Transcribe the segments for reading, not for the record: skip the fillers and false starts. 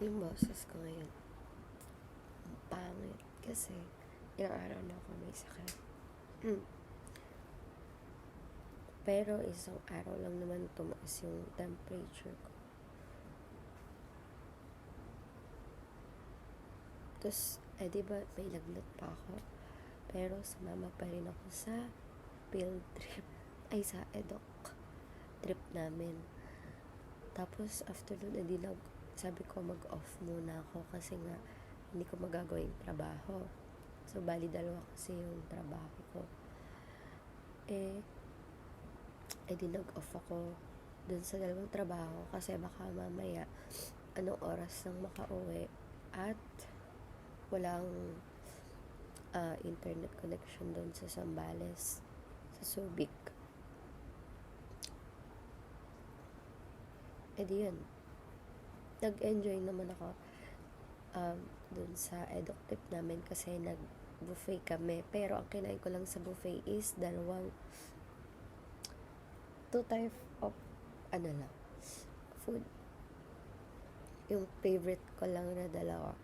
Yung boses ko ngayon, ang pangit. Kasi, ilang araw na ako may sakit. Pero, isang araw lang naman tumaas yung temperature ko. Tapos, diba, may lagnat pa ako. Pero, sumama pa rin ako sa field trip. Ay, sa edok trip namin. Tapos, after nun, sabi ko mag-off muna ako kasi nga, hindi ko magagawa yung trabaho. So, bali dalawa kasi yung trabaho ko. Di nag-off ako dun sa dalawang trabaho kasi baka mamaya anong oras nang makauwi at walang internet connection dun sa Zambales, sa Subic. Di yun, nag-enjoy naman ako dun sa eduk trip namin kasi nag-buffet kami. Pero ang kinain ko lang sa buffet is 2 type of food. Yung favorite ko lang na dalawa.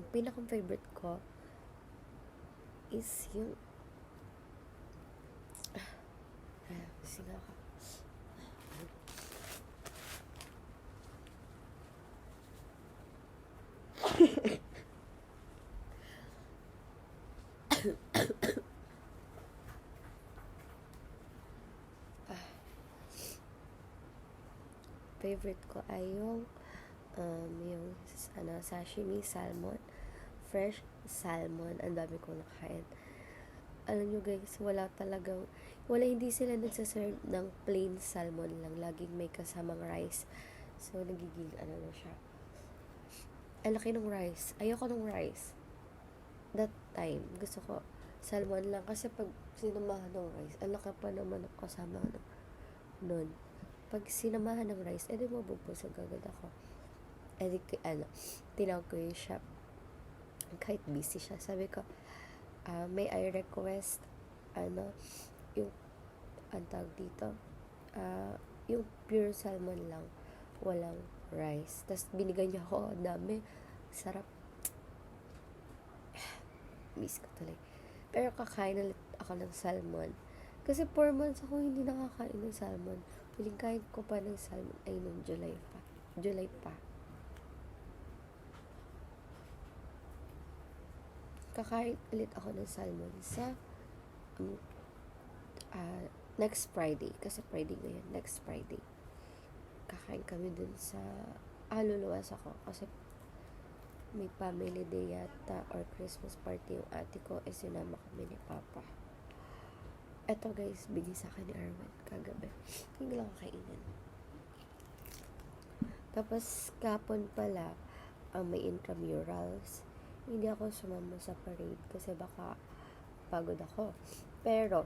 Pinakang favorite ko is yung singa ka. Favorite ko ay yung sashimi salmon, fresh salmon. Ang dami kong nakain. Alam nyo guys, hindi sila nagsaserve ng plain salmon lang. Laging may kasamang rice. So, nagiging na siya. Ang laki ng rice. Ayoko ng rice. That time, gusto ko salmon lang. Kasi pag sinamahan ng rice, ang laki pa naman ang kasama nun. Pag sinamahan ng rice, edi mabubusog agad ako. Tinawag ko yung shop. Kahit busy siya, sabi ko, may I request, yung, ang tawag dito, yung pure salmon lang, walang rice. Tapos binigyan niya ako, dami, sarap. Miss ko tuloy. Pero kakain ulit ako ng salmon. Kasi 4 months ako hindi nakakain ng salmon. Huling kain ko pa ng salmon ay noong July pa. Kakain ulit ako ng salmon sa next Friday. Kasi Friday ngayon, next Friday. Kakain kami dun sa luluwas ako. Kasi may family day yata or Christmas party yung ate ko. Sinama kami ni Papa. Eto guys, bigay sa akin ni Arwen kagabi. Hindi lang kainin. Tapos kapon pala, may intramurals. Hindi ako sumama sa parade kasi baka pagod ako. Pero,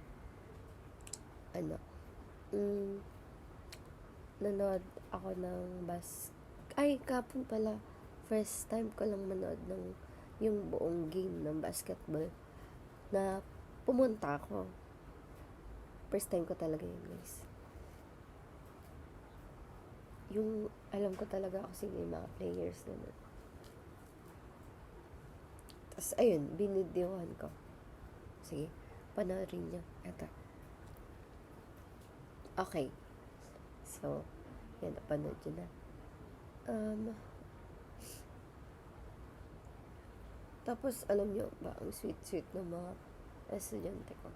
nanood ako ng kapon pala, first time ko lang manood ng yung buong game ng basketball na pumunta ako. First time ko talaga yun, guys. Yung alam ko talaga kasi yung mga players na nun. Tapos, ayun, binidyohan ko. Sige, panoorin niyo. Eto. Okay. So, yan, napanood yun na. Tapos, alam niyo ba, ang sweet-sweet ng mga estudyante ko.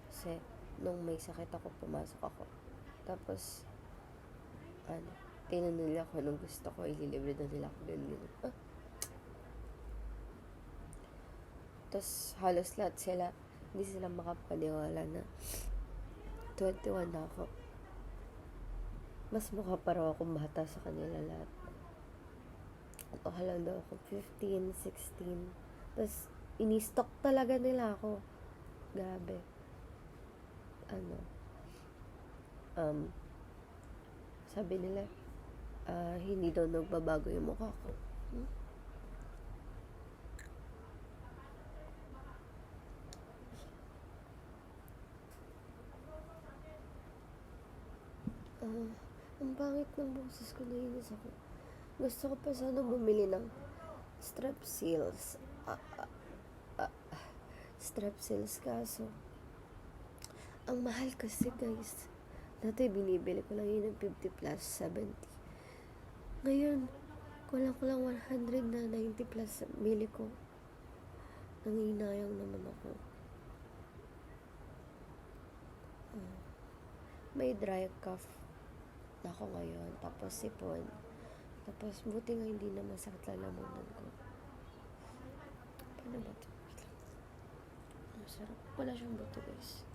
Kasi, nung may sakit ako, pumasok ako. Tapos, tinanong nila ako nung gusto ko, ililibre na nila ako ganyan. Tapos, halos lahat sila, hindi sila makapaniwala na 21 na ako. Mas mukha pa raw akong bata sa kanila lahat. Akala daw ako 15, 16. Tapos, ini-stalk talaga nila ako. Grabe. Sabi nila, hindi daw nagbabago yung mukha ko. Ang pangit ng boses ko, nainis ako. Gusto ko pa sana bumili ng strepsils. Strepsils kaso. Ang mahal kasi guys. Dati binibili ko lang yun ng 50 plus 70. Ngayon, kulang 100 na 90 plus bili ko. Nanginayang naman ako. May dry cough na ako ngayon. Tapos sipon. Tapos buti nga hindi na masakit lalamunan ko. Paano ba ito? Masarap. Wala siyang buto guys.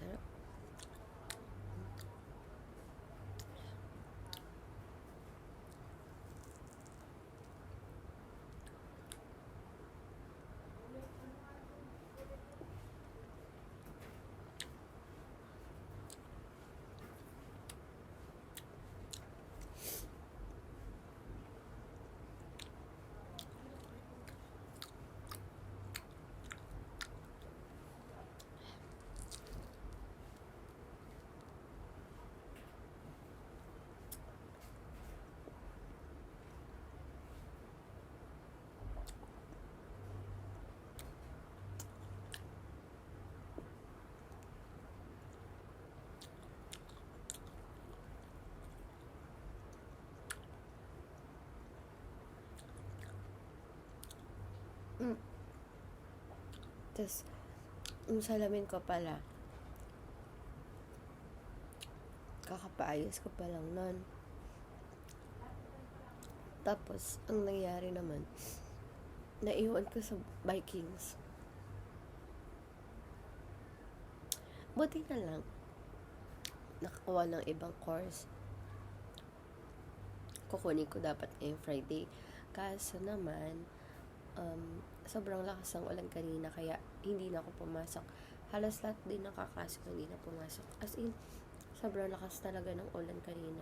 Sarap. Tapos, yung salamin ko pala, kakapaayos ko pa lang nun. Tapos, ang nangyari naman, naiwan ko sa Vikings. Buti na lang, nakakuha ng ibang course. Kukunin ko dapat ngayong Friday. Kaso naman, sobrang lakas ng ulan kanina, kaya hindi na ako pumasok. Halos lahat din ng kaklase ko hindi na pumasok. As in, sobrang lakas talaga ng ulan kanina.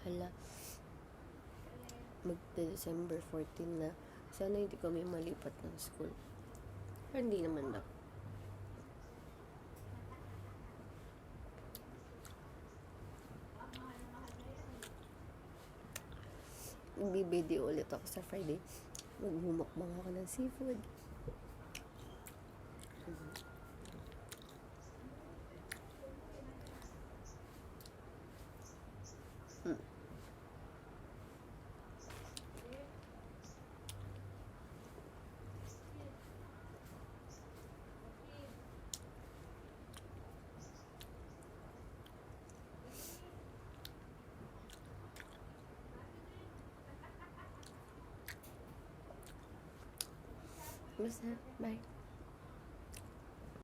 Hala, December 14 na. Sana hindi kami malipat ng school. Pero hindi naman daw. Magbibideo ulit ako sa Friday. Magmumukbang ako ng seafood. Basta, bye.